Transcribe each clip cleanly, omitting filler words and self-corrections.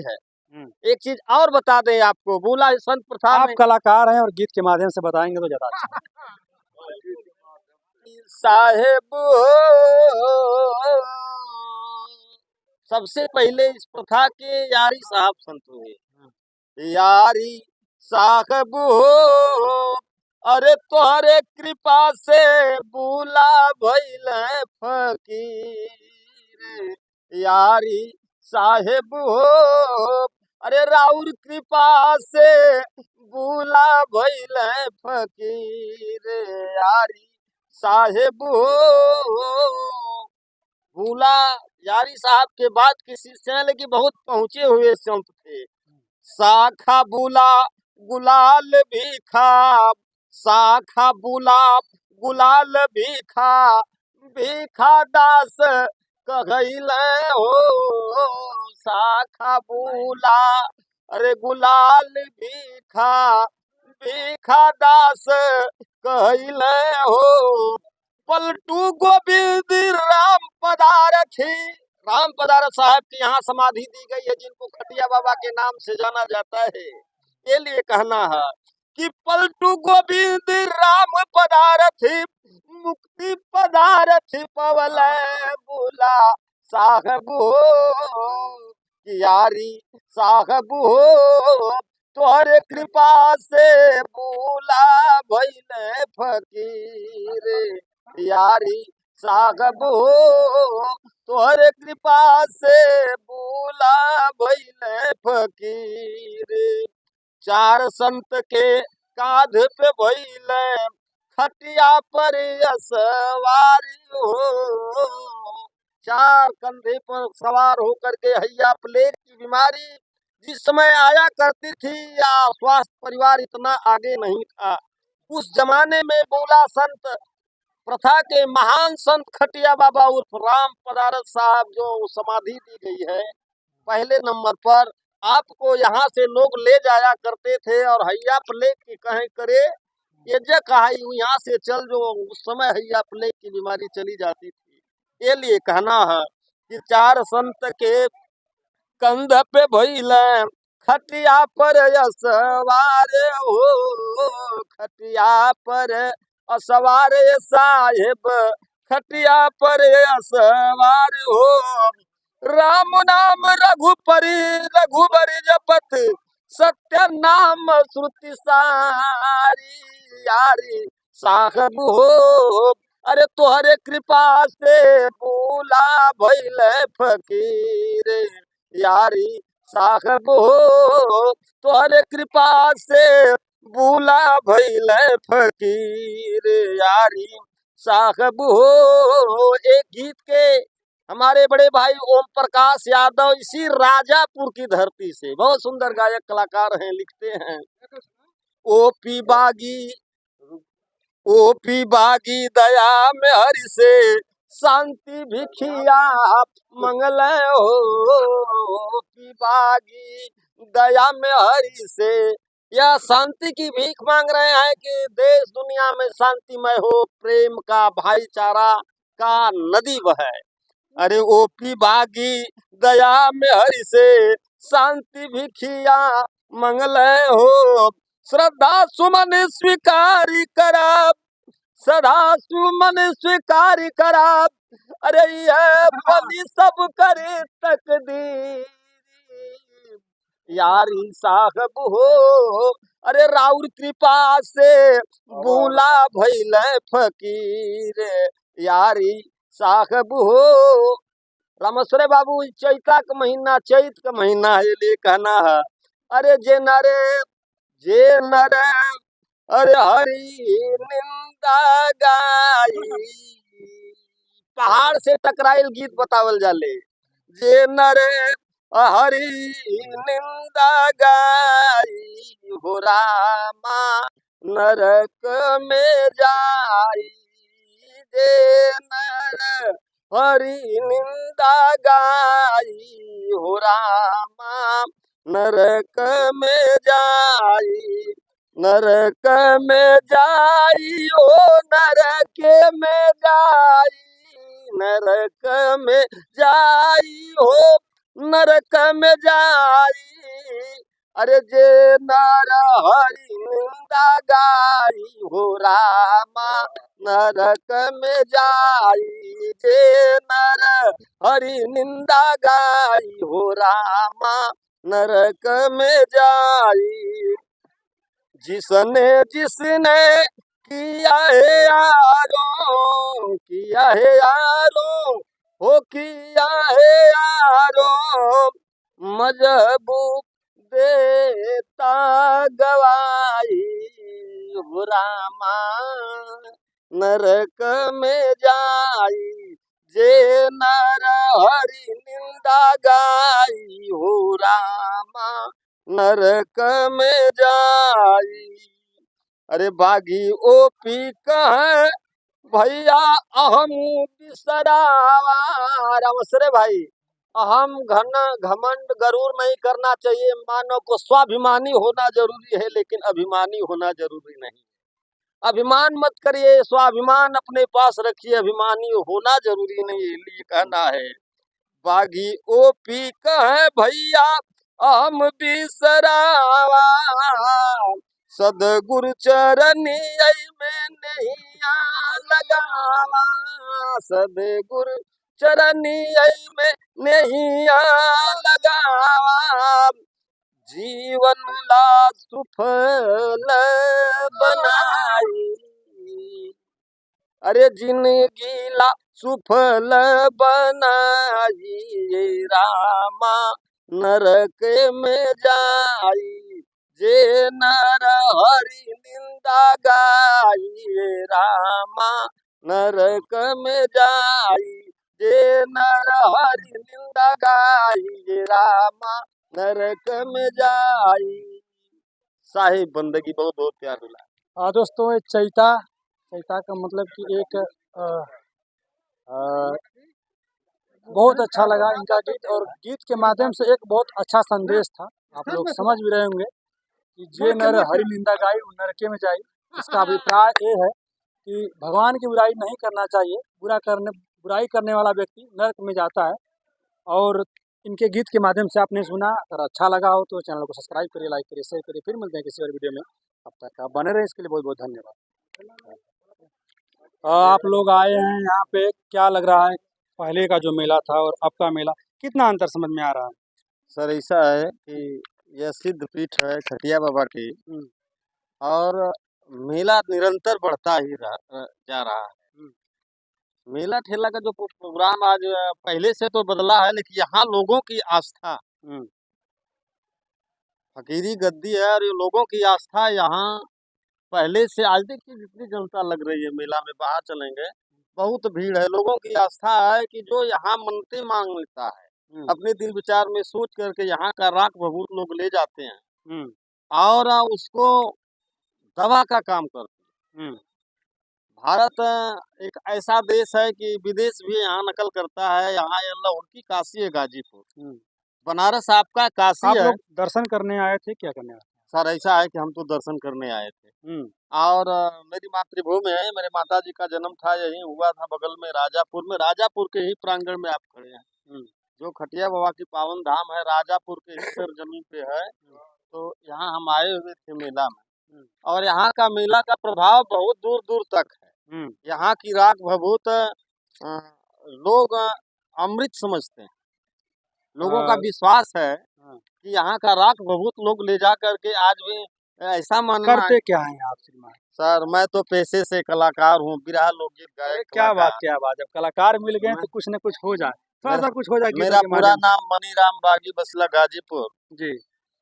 है। एक चीज और बता दें आपको, बूला संत प्रथा आप में कलाकार हैं और गीत के माध्यम से बताएंगे तो ज्यादा अच्छा साहेब सबसे पहले इस प्रथा के यारी साहब संत हुए। यारी साहब हो, अरे तोहरे कृपा से बूला भइल फकीर। यारी साहेब हो, अरे राउर कृपा से बूला भइल फकीर। यारी साहेब हो, भूला यारी साहब के बाद के शिष्य हैं, लेकिन बहुत पहुंचे हुए संत थे। शाखा बुला गुलाल भी खा, शाखा बुला गुलाल भी खा, भीखा दास कहल हो। शाखा बुला अरे गुलाल भी खा, भीखा दास कहल हो। पलटू गोविंद राम पदारथी, राम पदारथ साहब की यहाँ समाधि दी गई है, जिनको खटिया बाबा के नाम से जाना जाता है। ये लिए कहना है कि पलटू गोविंद राम पदारथी, मुक्ति पदारथी पवल बुला साहब हो। यारी साहब हो, तोहरे कृपा से बूला भइल फकीर। यारी साहब हो, तोहरे कृपा से बूला भइल फकीर। चार संत के कांध पे भइल खटिया पर सवारी हो। चार कंधे पर सवार होकर के हैया प्लेग की बीमारी जिस समय आया करती थी, या स्वास्थ्य परिवार इतना आगे नहीं था उस जमाने में, बोला संत प्रथा के महान संत खटिया बाबा उर्फ राम पदारथ साहब जो समाधि दी गई है, पहले नंबर पर आपको यहाँ से लोग ले जाया करते थे और हैया प्लेग की कहे करे ये जे कहा यहाँ से चल, जो उस समय हैया प्लेग की बीमारी चली जाती थी। ये लिए कहना है कि चार संत के कंध पे भइल खटिया पर सवार हो। खटिया पर सवार साहेब, खटिया पर सवार हो। राम नाम रघुपरी रघुबरी जपत, सत्य नाम श्रुति सारी। यारी साहब हो, अरे तोहरे कृपा से बूला भइल फकीर। यारी साहब हो, तोहरे कृपा से बूला भइल फकीर। यारी साहब हो। एक गीत के हमारे बड़े भाई ओम प्रकाश यादव इसी राजापुर की धरती से बहुत सुंदर गायक कलाकार हैं, लिखते हैं। ओपी बागी ओपी बागी दया में हरि से शांति भिखिया मंगल हो। ओपी बागी दया में हरि से यह शांति की भीख मांग रहे हैं कि देश दुनिया में शांतिमय हो, प्रेम का भाईचारा का नदी बहे। अरे ओपी बागी दया में हरि से शांति भिखिया मंगल हो। श्रद्धा सुमन स्वीकार करब, सदा सुमन स्वीकार करब, अरे ये बलि सब करे तकदीर। यारी साहब हो, अरे राउर कृपा से बूला भइल फकीर। यारी साहब हो। रामेश्वरे बाबू चैता का महीना, चैत का महीना है, लिए कहना है अरे जे नरे अरे हरी निंदा गाई। पहाड़ से टकराइल गीत बतावल जाले। जे नरे हरी निंदा गाई, हो रामा नरक में जाई। जे नर हरी निंदा गाई, हो रामा नरक में जाई। नरक में जाई ओ नरक में जाई, नरक में जाई हो नरक में जाई। अरे जे नर हरि निंदा गाई हो रामा, नरक में जाई। जे नर हरि निंदा गाई हो रामा, नरक में जाई। जिसने जिसने किया है यारो, किया है यारो, हो किया है यारो, मजबूब देता गवाही हो रामा, नरक में जाई। जे नर हरि निंदा गाई हो रामा, नरक में जाई। अरे बागी ओपी कह भैया अहम बिसरावा। अवसरे भाई, अहम घन घमंड गरूर नहीं करना चाहिए। मानव को स्वाभिमानी होना जरूरी है, लेकिन अभिमानी होना जरूरी नहीं। अभिमान मत करिए, स्वाभिमान अपने पास रखिए, अभिमानी होना जरूरी नहीं है, लिए कहना है। बागी ओपी कह भैया हम बिसरावा, सदगुरु चरनी में नैया लगावा। सदगुरु चरनी में नैया लगावा, जीवन ला सुफल बनाई। अरे जिंदगी ला सुफल बनाई रामा, नरक में जाई। जे नर हरि निंदा गाई रामा, नरक में जाई। जे नर हरि निंदा गाई रामा, नरक में जाई। साहिब बंदगी बहुत बहुत प्यार मिला। दोस्तों, ये चैता चैता का मतलब कि एक अ, अ, बहुत अच्छा लगा इनका गीत, और गीत के माध्यम से एक बहुत अच्छा संदेश था। आप लोग समझ भी रहे होंगे कि जे नर हरि निंदा गाई वो नरके में जाई। इसका अभिप्राय ये है कि भगवान की बुराई नहीं करना चाहिए। बुराई करने वाला व्यक्ति नरक में जाता है। और इनके गीत के माध्यम से आपने सुना। अगर अच्छा लगा हो तो चैनल को सब्सक्राइब करिए, लाइक करिए, शेयर करिए। फिर मिलते हैं किसी और वीडियो में। अब तक आप बने रहे, इसके लिए बहुत बहुत धन्यवाद। आप लोग आए हैं यहाँ पे, क्या लग रहा है पहले का जो मेला था और अब का मेला, कितना अंतर समझ में आ रहा है? सर ऐसा है कि यह सिद्ध पीठ है खटिया बाबा की, और मेला निरंतर बढ़ता ही जा रहा है। मेला ठेला का जो प्रोग्राम आज पहले से तो बदला है, लेकिन यहाँ लोगों की आस्था, फकीरी गद्दी है और ये लोगों की आस्था यहाँ पहले से आज देखिए जितनी जनता लग रही है मेला में, बाहर चलेंगे बहुत भीड़ है। लोगों की आस्था है कि जो यहाँ मन्नतें मांग लेता है, अपने दिल विचार में सोच करके यहाँ का राख भभूत लोग ले जाते हैं और उसको दवा का काम करते हैं। भारत एक ऐसा देश है कि विदेश भी यहाँ नकल करता है। यहाँ लाहौर की काशी है, गाजीपुर, बनारस आपका काशी आप है। लोग दर्शन करने आए थे, क्या करने आए थे? सर ऐसा है कि हम तो दर्शन करने आए थे, और मेरी मातृभूमि है, मेरे माता जी का जन्म था यही हुआ था, बगल में राजापुर में। राजापुर के ही प्रांगण में आप खड़े हैं, जो खटिया बाबा की पावन धाम है, राजापुर के ही सर जमीन पे है। तो यहाँ हम आए हुए थे मेला में, और यहाँ का मेला का प्रभाव बहुत दूर दूर तक है। यहाँ की राख भभूत लोग अमृत समझते हैं। लोगों का विश्वास है कि यहाँ का राख भभूत लोग ले जा करके आज भी ऐसा मानना करते क्या है आप श्रीमान? सर मैं तो पेशे से कलाकार हूँ, बिरहा लोकगीत गायक। क्या बात जब कलाकार मिल गए तो कुछ न कुछ हो जाए, थोड़ा सा कुछ हो जाए। मेरा पूरा नाम मनीराम बागी बसला गाजीपुर जी,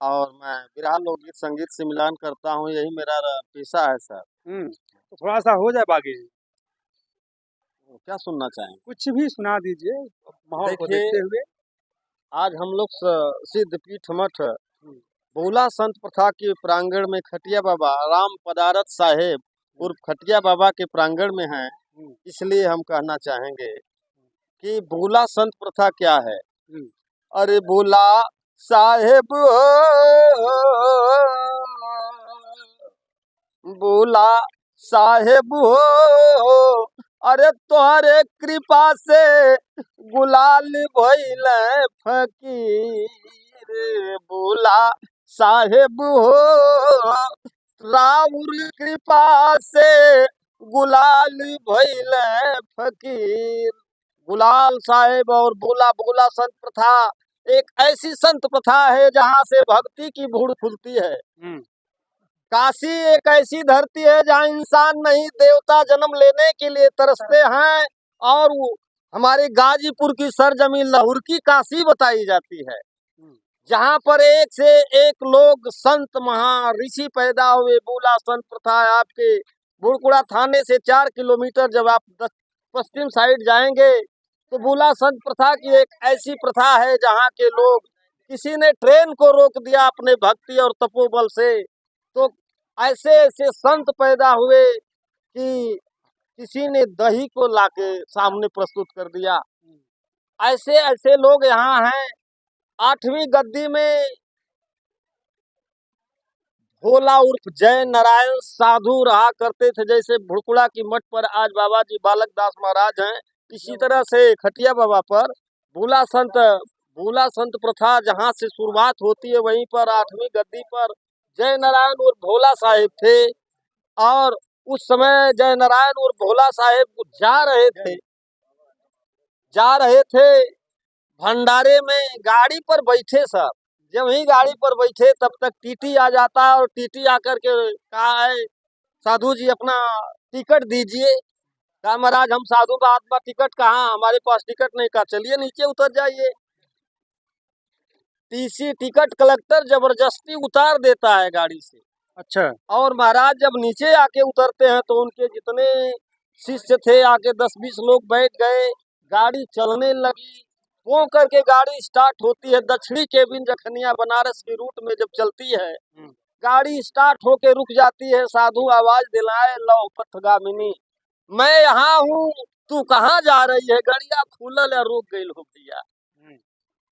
और मैं बिरहा लोकगीत संगीत से मिलान करता हूँ, यही मेरा पेशा है सर। तो थोड़ा सा हो जाए बागी जी। क्या सुनना चाहेंगे? कुछ भी सुना दीजिए माहौल को देखते हुए। आज हम लोग सिद्ध पीठ मठ बहुला संत प्रथा के प्रांगण में खटिया बाबा राम पदारत साहेब उर्फ खटिया बाबा के प्रांगण में हैं। इसलिए हम कहना चाहेंगे कि बहुला संत प्रथा क्या है। अरे बोला साहेब हो, बोला साहेब हो, अरे तोहरे कृपा से गुलाल भइल फकीर भोला साहेब हो, राउर कृपा से गुलाल भइल फकीर। गुलाल साहेब और बोला बोला संत प्रथा एक ऐसी संत प्रथा है जहाँ से भक्ति की भूड़ खुलती है। काशी एक ऐसी धरती है जहाँ इंसान नहीं देवता जन्म लेने के लिए तरसते हैं, और हमारे गाजीपुर की सरजमीन लाहौर की काशी बताई जाती है, जहाँ पर एक से एक लोग संत महा ऋषि पैदा हुए। बोला संत प्रथा आपके बुड़कुड़ा थाने से 4 किलोमीटर जब आप पश्चिम साइड जाएंगे तो बोला संत प्रथा की एक ऐसी प्रथा है जहाँ के लोग, किसी ने ट्रेन को रोक दिया अपने भक्ति और तपोबल से, तो ऐसे ऐसे संत पैदा हुए कि किसी ने दही को लाके सामने प्रस्तुत कर दिया। ऐसे ऐसे लोग यहाँ हैं। 8वीं गद्दी में भोला उर्फ जय नारायण साधु रहा करते थे। जैसे भुड़कुड़ा की मठ पर आज बाबा जी बालक दास महाराज हैं, इसी तरह से खटिया बाबा पर भोला संत प्रथा जहाँ से शुरुआत होती है वहीं पर 8वीं गद्दी पर जय नारायण और भोला साहेब थे। और उस समय जय नारायण और भोला साहेब जा रहे थे भंडारे में, गाड़ी पर बैठे सब। जब ही गाड़ी पर बैठे तब तक टीटी आ जाता है, और टीटी आकर के कहा है साधु जी अपना टिकट दीजिए। कहा महाराज हम साधु महात्मा टिकट कहाँ, हमारे पास टिकट नहीं। कहा चलिए नीचे उतर जाइए। टीसी टिकट कलेक्टर जबरदस्ती उतार देता है गाड़ी से। अच्छा। और महाराज जब नीचे आके उतरते हैं तो उनके जितने शिष्य थे आके 10-20 लोग बैठ गए, गाड़ी चलने लगी। वो करके गाड़ी स्टार्ट होती है। दक्षिणी केबिन जखनिया बनारस की रूट में जब चलती है, गाड़ी स्टार्ट होके रुक जाती है। साधु आवाज दिलाए लो पथगामिनी, मैं यहाँ हूँ, तू कहाँ जा रही है? गड़िया खुलल है, रुक गई हो भैया।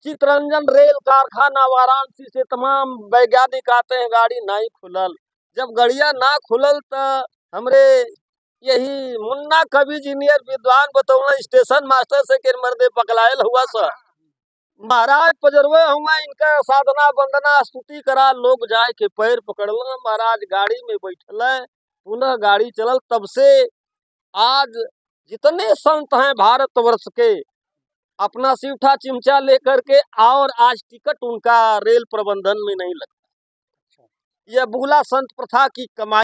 चितरंजन रेल कारखाना वाराणसी से तमाम वैज्ञानिक आते हैं, गाड़ी नहीं खुलल। जब गड़िया ना खुलल तो हमरे यही मुन्ना कवि इंजीनियर विद्वान बतौना स्टेशन मास्टर से के मर्दे पकड़ायल हुआ सर। महाराज पजरवे हुआ, इनका साधना वंदना स्तुति करा, लोग जाए के पैर पकड़ल। महाराज गाड़ी में बैठल, पुनः गाड़ी चलल। तब से आज जितने संत हैं भारतवर्ष के अपना सिवठा चिमचा लेकर के, और आज टिकट उनका रेल प्रबंधन में नहीं लगता। यह बोला संत प्रथा की कमाई